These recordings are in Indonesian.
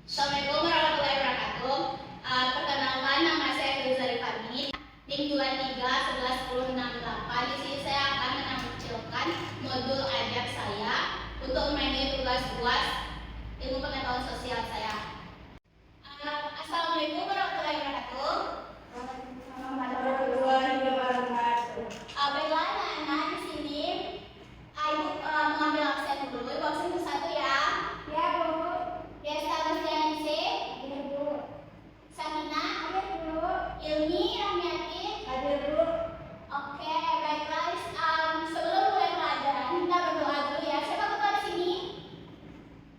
Assalamualaikum warahmatullahi wabarakatuh. Perkenalkan, nama saya Rizal Fahmi, NIM 23111068. Di sini saya akan menampilkan modul ajar saya untuk memenuhi tugas UAS ilmu pengetahuan sosial saya. Assalamualaikum warahmatullahi wabarakatuh. Baiklah anak-anak, di sini Ibu mengambil absen dulu. Ibu absen itu satu ya. Ya, Bu. Desta Lustianisi, Iya, Bu. Samina, Hadir, Bu. Ilmi, Rahmiati. Hadir, Bu. Oke, baiklah. Sebelum mulai pelajaran, kita berdoa dulu ya. Siapa ketua di sini?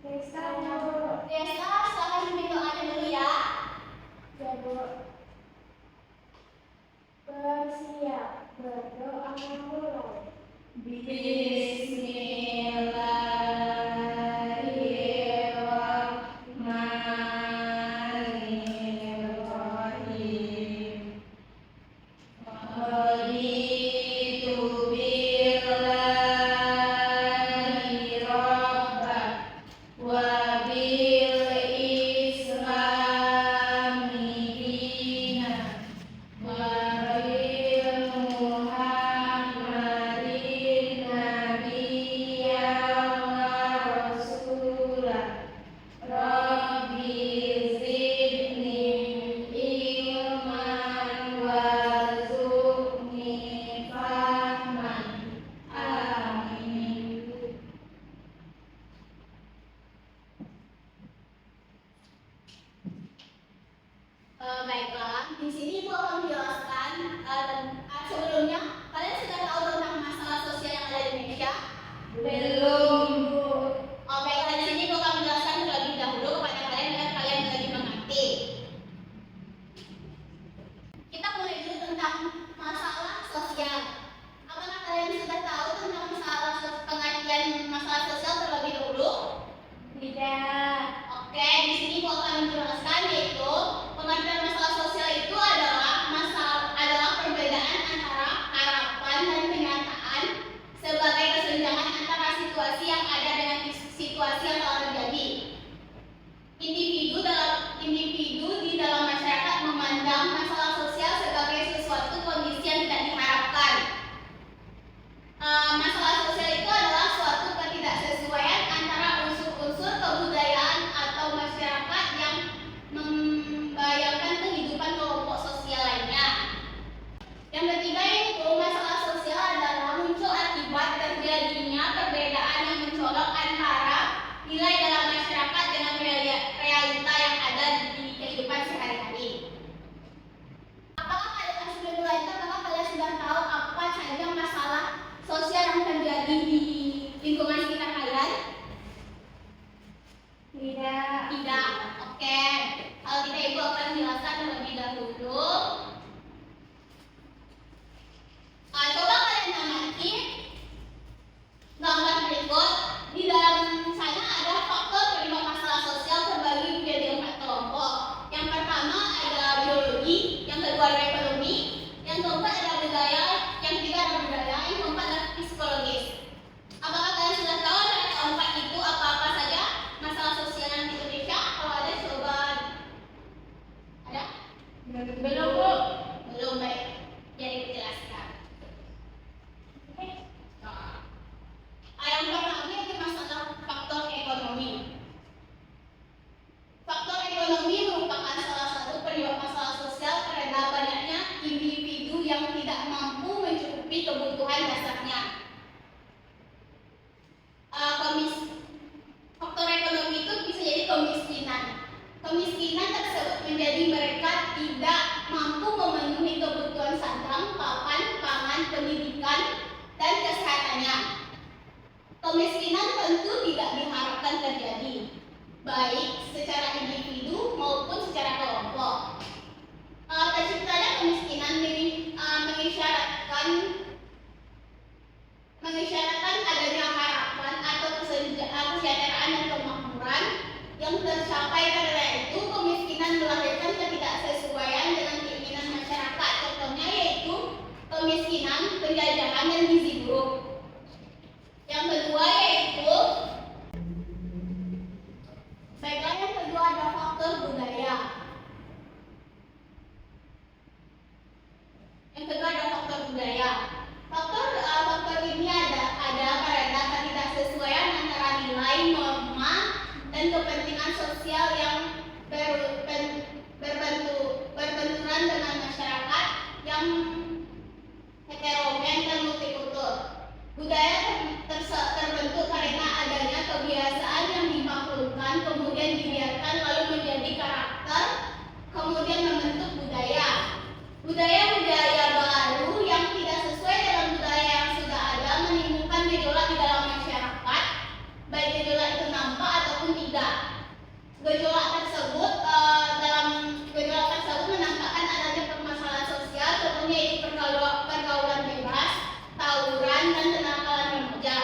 Desta, Bu. Desta, silakan pimpin doanya dulu ya. Ya, Bu. Bersiap berdoa mulai. Baiklah, di sini Ibu akan menjelaskan sebelumnya kalian sudah tahu tentang masalah sosial yang ada di Indonesia? Belum, Bu. Baiklah, di sini Ibu akan menjelaskan terlebih dahulu kepada kalian agar kalian lebih mengerti. Kita mulai dulu tentang masalah sosial. Apakah kalian sudah tahu tentang pengertian masalah sosial terlebih dahulu? Tidak. Oke, di sini Ibu akan menjelaskan yaitu pengertian masalah sosial itu adalah perbedaan antara harapan dan kenyataan sebagai kesenjangan antara situasi yang ada dengan situasi yang telah terjadi. Individu di dalam masyarakat memandang masalah sosial sebagai sesuatu kondisi yang tidak diharapkan. Masalah sosial itu adalah suatu ketidaksesuaian antara unsur-unsur kebudayaan atau masyarakat yang membayangkan kehidupan kelompok sosial lainnya. Yang ketiga yaitu masalah sosial adalah muncul akibat terjadinya perbedaan yang mencolok antara nilai dalam masyarakat dengan realita yang ada di kehidupan sehari-hari. Sebelum mulai itu, apakah kalian sudah tahu apa saja masalah sosial yang terjadi di lingkungan sekitar kalian? Tidak. Tidak. Oke. Kalau tidak, Ibu akan menjelaskan terlebih dahulu. Coba kalian amati gambar berikut. Di dalam sana ada faktor penyebab masalah sosial terbagi menjadi 4 kelompok. Yang pertama ada biologi, yang kedua ada ekonomi, yang keempat ada budaya, yang ketiga ada budaya, yang keempat ada psikologis. Apakah kalian sudah tahu dari keempat itu apa-apa saja masalah sosial yang di Indonesia? Kalau ada coba. Ada? Belum, Bu. Belum, baik. Jadi dijelaskan. Yang pertama itu masalah faktor ekonomi. Faktor ekonomi merupakan salah satu penyebab masalah sosial karena banyaknya individu yang tidak mampu mencukupi kebutuhan dasarnya. Faktor ekonomi itu bisa jadi kemiskinan. Kemiskinan tersebut menjadi mereka tidak mampu memenuhi kebutuhan sandang, papan, pangan, pendidikan, dan kesehatannya. Kemiskinan tentu tidak diharapkan terjadi, baik secara individu maupun secara kelompok. Terciptanya kemiskinan mengisyaratkan adanya harapan atau kesejahteraan dan kemakmuran yang tercapai. Karena itu kemiskinan melahirkan ketidaksesuaian dengan keinginan masyarakat. Contohnya yaitu kemiskinan, penjajahan, dan gizi buruk. Yang kedua yaitu ada heterogen dan multikultur. Budaya terbentuk karena adanya kebiasaan yang dimaklumkan, kemudian dibiarkan, lalu menjadi karakter, kemudian membentuk budaya. Budaya-budaya baru yang tidak sesuai dengan budaya yang sudah ada menimbulkan gejolak di dalam masyarakat, baik gejolak itu nampak ataupun tidak. Gejolak tersebut menampakkan adanya permasalahan sosial, contohnya yaitu pergaulan bebas, tawuran, dan kenakalan remaja.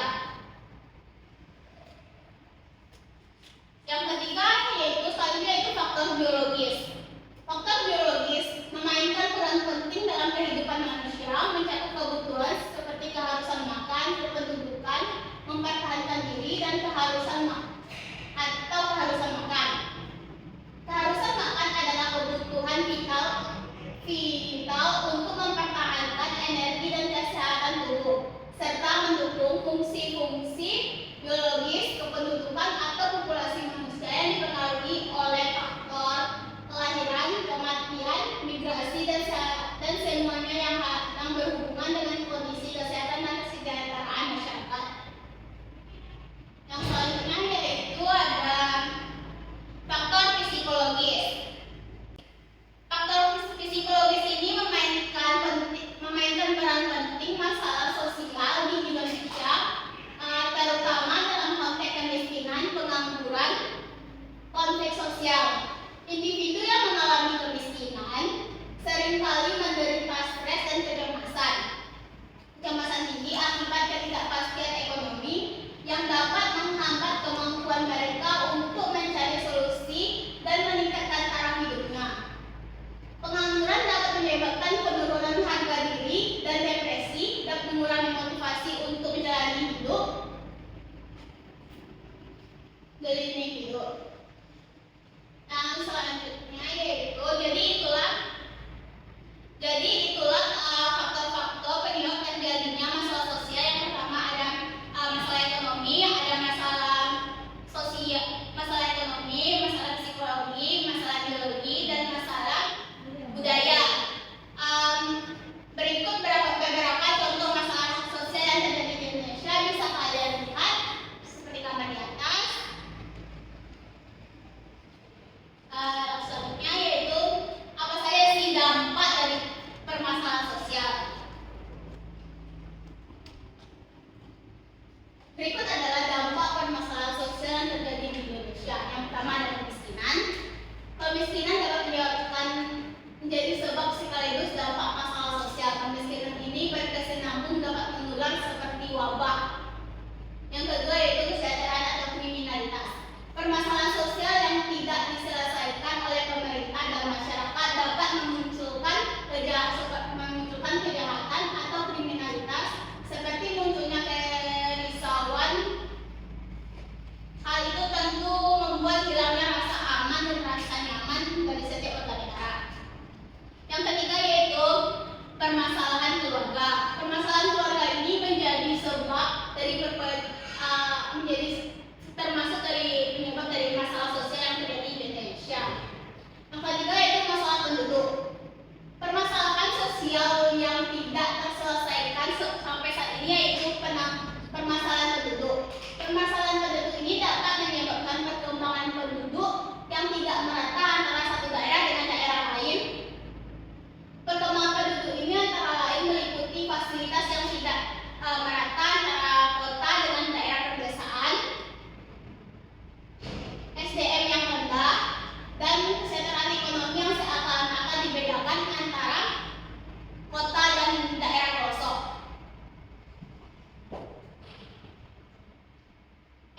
Yang ketiga yaitu faktor biologis. Faktor biologis memainkan peran penting dalam kehidupan manusia, mencakup kebutuhan seperti keharusan makan, kependudukan, mempertahankan diri, dan keharusan makan. Keharusan makan adalah kebutuhan vital untuk mempertahankan energi dan kesehatan tubuh, serta mendukung fungsi-fungsi biologis kependudukan atau populasi manusia yang dipengaruhi oleh faktor kelahiran, kematian, migrasi, dan semuanya yang berhubungan dengan kondisi kesehatan dan kesejahteraan masyarakat. Yang selanjutnya yaitu ada faktor psikologis. Faktor psikologis ini memainkan peran penting masalah sosial di Indonesia, terutama dalam konteks kemiskinan, pengangguran, konflik sosial. Individu yang mengalami kemiskinan seringkali menderita stres dan kecemasan. Kecemasan tinggi akibat ketidakpastian ekonomi yang dapat menghambat kemampuan mereka untuk mencari solusi dan meningkatkan taraf hidupnya. Pengangguran dapat menyebabkan penurunan harga diri dan depresi, dapat mengurangi motivasi untuk menjalani hidup dari individu. Yang selanjutnya yaitu jadi itulah faktor-faktor penyebab terjadinya masalah sosial. Yang pertama ada masalah ekonomi, ada masalah sosial, masalah ekonomi, masalah psikologi, masalah biologi, dan masalah budaya. Berikut beberapa contoh masalah sosial yang terjadi di Indonesia, bisa kalian lihat seperti gambar di atas. Selanjutnya yaitu apa saja sih dampak dari permasalahan sosial. Berikut adalah dampak permasalahan sosial yang terjadi di Indonesia. Yang pertama ada kemiskinan. Kemiskinan dapat menyebabkan menjadi sebab sekaligus dampak masalah sosial. Kemiskinan ini berkesinambung dapat menular seperti wabah. Yang kedua yaitu kesejahteraan atau kriminalitas. Permasalahan sosial yang tidak diselesaikan oleh pemerintah dan masyarakat dapat memunculkan kejahatan atau kriminalitas, seperti munculnya kerisauan. Hal itu tentu membuat hilangnya rasa aman dan rasa nyaman bagi setiap warga negara. Yang ketiga yaitu permasalahan keluarga. Permasalahan keluarga ini menjadi sebab termasuk dari penyebab dari masalah sosial yang terjadi di Indonesia. Yang ketiga yaitu masalah penduduk. Permasalahan sosial yang tidak terselesaikan sampai saat ini yaitu permasalahan penduduk. Permasalahan penduduk ini dapat menyebabkan perkembangan penduduk yang tidak merata antara satu daerah dengan daerah lain. Perkembangan penduduk ini antara lain meliputi fasilitas yang tidak merata antara kota dengan daerah pedesaan, SDM yang rendah, dan kesejahteraan ekonomi yang seakan-akan dibedakan antara kota dan daerah pelosok.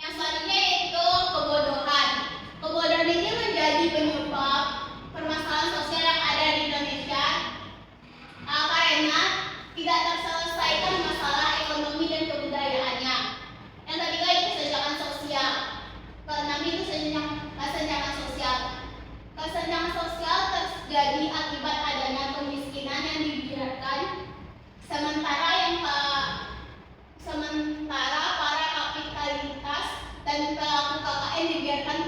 Yang selanjutnya yaitu kebodohan. Kebodohan ini menjadi penyebab permasalahan sosial yang ada di Indonesia karena tidak terselesaikan masalah ekonomi dan kebudayaannya. Yang ketiga itu kesenjangan sosial. Keenam itu kesenjangan sosial. Kesenjangan sosial terjadi akibat adanya kemiskinan yang dibiarkan, sementara para kapitalitas dan pelaku KKN dibiarkan.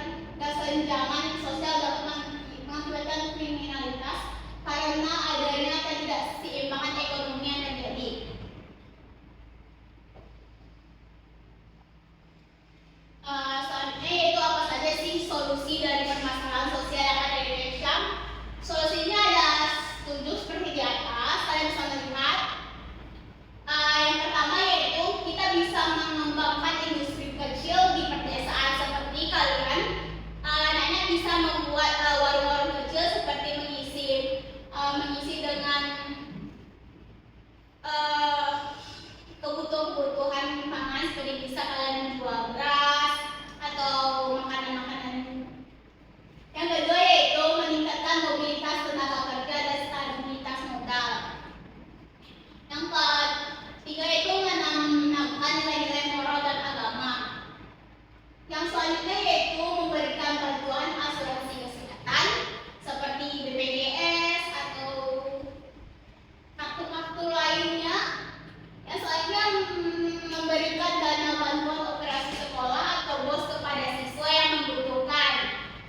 Kesenjangan sosial dapat mengakibatkan kriminalitas karena adanya ketidakseimbangan ekonomi yang terjadi. eh, kebutuhan pangan seperti bisa kalian jual beras atau makanan-makanan. Yang kedua yaitu meningkatkan mobilitas tenaga kerja dan stabilitas modal. Yang ketiga itu menanamkan nilai-nilai moral dan agama. Yang selanjutnya yaitu memberikan bantuan asuransi kesehatan seperti BPJS atau kartu-kartu lainnya. Yang selanjutnya memberikan dana bantuan operasi sekolah atau BOS kepada siswa yang membutuhkan.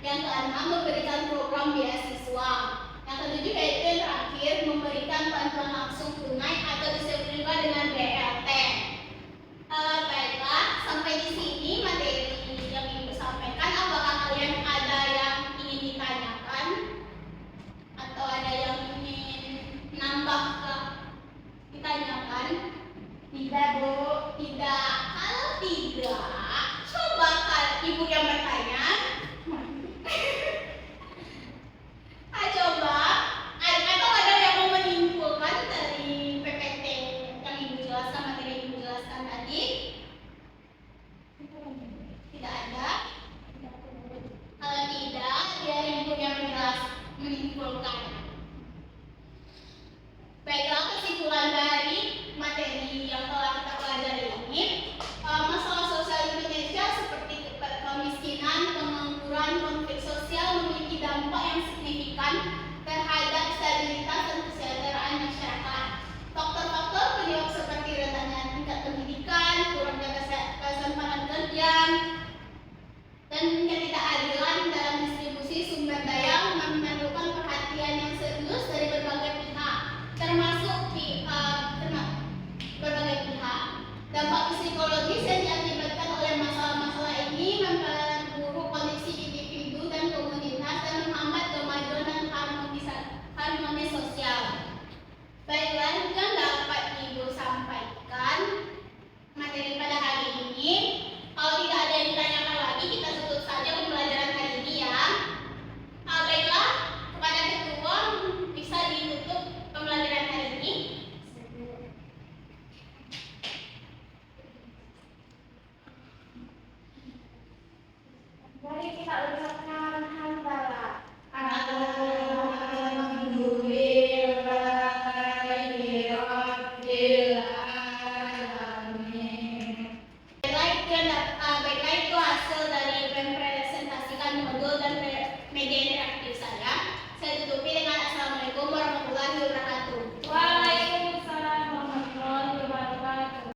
Yang keenam memberikan program beasiswa. Yang ketujuh yaitu yang terakhir memberikan bantuan langsung tunai atau disebut juga dengan BLT. Baiklah, sampai di sini materi yang Ibu sampaikan. Apakah kalian ada yang ingin ditanyakan atau ada yang ingin nambah ditanyakan? Tidak, Bu. Tidak. Kalau tidak, coba Ibu yang bertanya. Coba. Atau ada yang mau menyimpulkan dari PPT yang Ibu jelaskan, materi yang Ibu jelaskan tadi? Tidak ada. Kalau tidak, biar Ibu yang menyimpulkan. Baiklah, kesimpulan dari